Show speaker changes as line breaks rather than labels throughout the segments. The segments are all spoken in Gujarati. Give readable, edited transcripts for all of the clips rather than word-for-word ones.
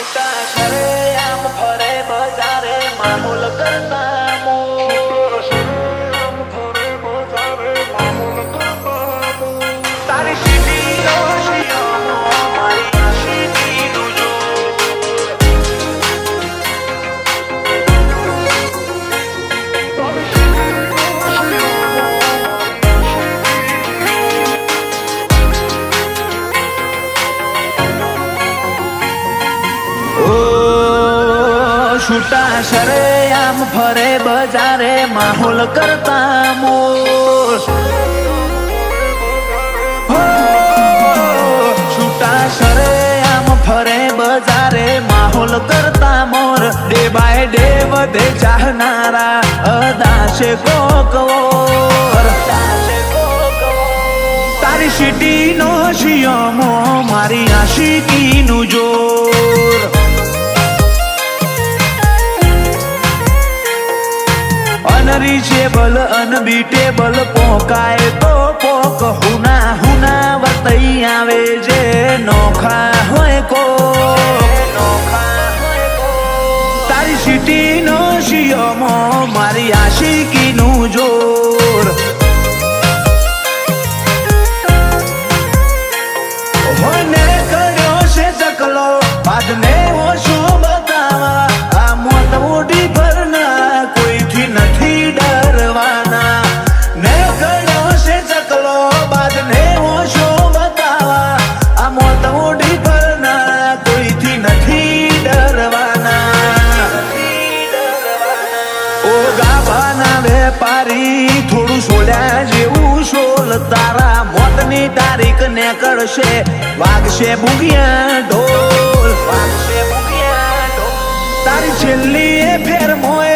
છૂટા શરે આમ ફરે બજારે માહોલ કરતા તારી સીટી મારી સીટી તુજો છૂટા શરે આમ ફરે બજારે માહોલ કરતા મોર છૂટા શરે આમ ફરે બજારે માહોલ કરતા મોર ડે બાય ડે વધે ચાહનારા અદાશે કોકવોર તારી સિટી નો શિયમો મારી આશિકી નું જોર અનરીચેબલ અનબીટેબલ પોકાય તો પોક હુના હુના વર્તઈ આવે જે નોખા હોય કો તારી સિટી નો શિયમો મારી આશિકી નું જોર મને કર્યો છે ચકલો બાદને ઓછો બતાવા આ મોત મોટી ભરના કોઈથી નથી ડરવાના ને કર્યો છે ચકલો બાદને ઓછો બતાવા આ મોત મોટી ભરના કોઈથી નથી ડરવાના ઓ ગાભાના વેપારી થોડું સોલ્યા જેવું સોલ તારા મોતની તારીખ ને કરશે વાગશે બુગિયા ઢોલ તારી છેલ્લી એ ફેર મોએ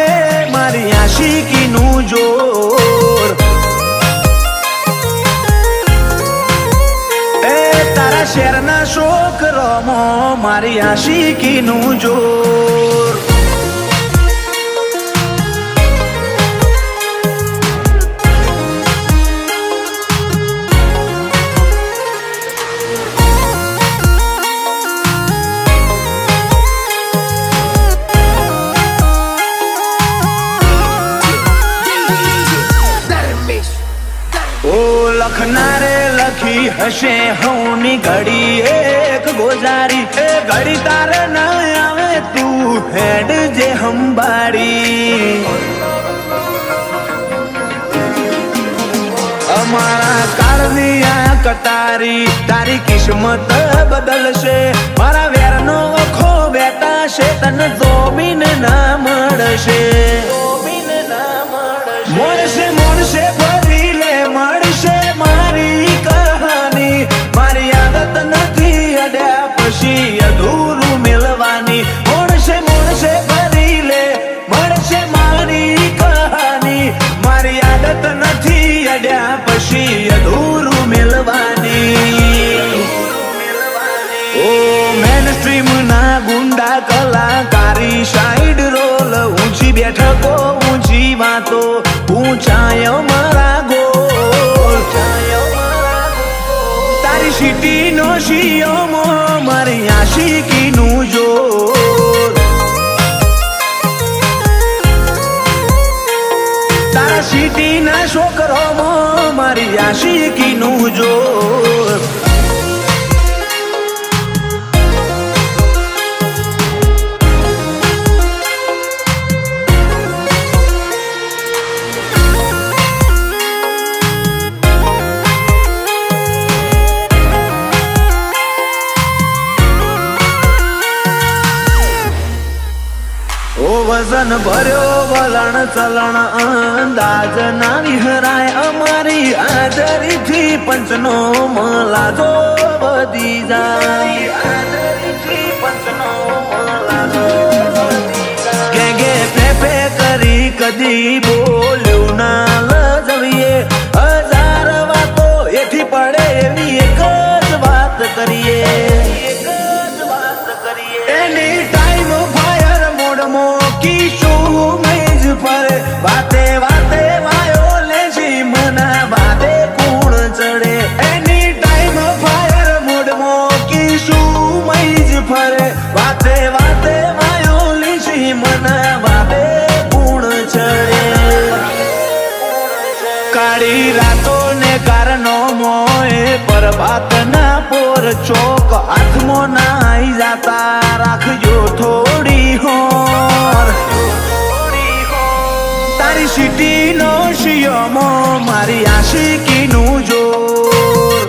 મારી આશિકી નું જોર એ તારા શેરના છોકરોમો મારી આશિકી નું જોર લખનારે લખી હશે હવની ઘડી એક ગોજારી એ ઘડી તારે ન આવે તું હેડ જે હંબાડી અમારા કાળની આ કટારી તારી કિસ્મત બદલશે મારા વેરનો વખો બેટાશે તને જોમીન ના મળશે મળશે મળશે ફરી લે મળશે મારી કહાની મારી આદત નથી અડ્યા પછી અધૂરું મિલવાની મળશે મળશે ફરી લે મળશે મારી કહાની મારી આદત નથી અડ્યા પછી અધૂરું મિલવાની ઓ મેન સ્ટ્રીમ ના ગુંડા કલાકારી સાઈડ રોલ ઊંચી બેઠકો ઊંચી વાતો ઊંચાયો મારા ગોલ તારી સિટી નો શિયમો મારી આશિકી નું જોર તારા સિટી ના છોકરોમો મારી આશિકી નું જોર વજન ભર્યો વલણ ચલણ અંદાજ ના વિહરાય અમારી હાજરીથી પંચનો મલાજો વધી જાય કે ફે કરી કદી બોલ્યું ના લજવીએ હજાર વાતો એથી પડે એવી એક જ વાત કરીએ એની ટાઈમ ફાયર મોડમાં વાતે વાતે વાયો લેજી મના વાતે કોણ ચડે એની ટાઈમ ફાયર મોડમાં કીશું મૈજ ફરે વાતે વાતે પ્રભાતના પોર ચોક હાથમાં નાઈ જાતા રાખજો થોડી હોર તારી સિટીનો શિયમો મારી આશિકીનું જોર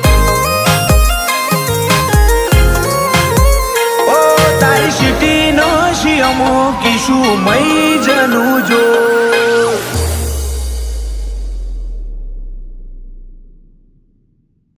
ઓ તારી સિટીનો શિયમો કિશુ મૈજનું જોર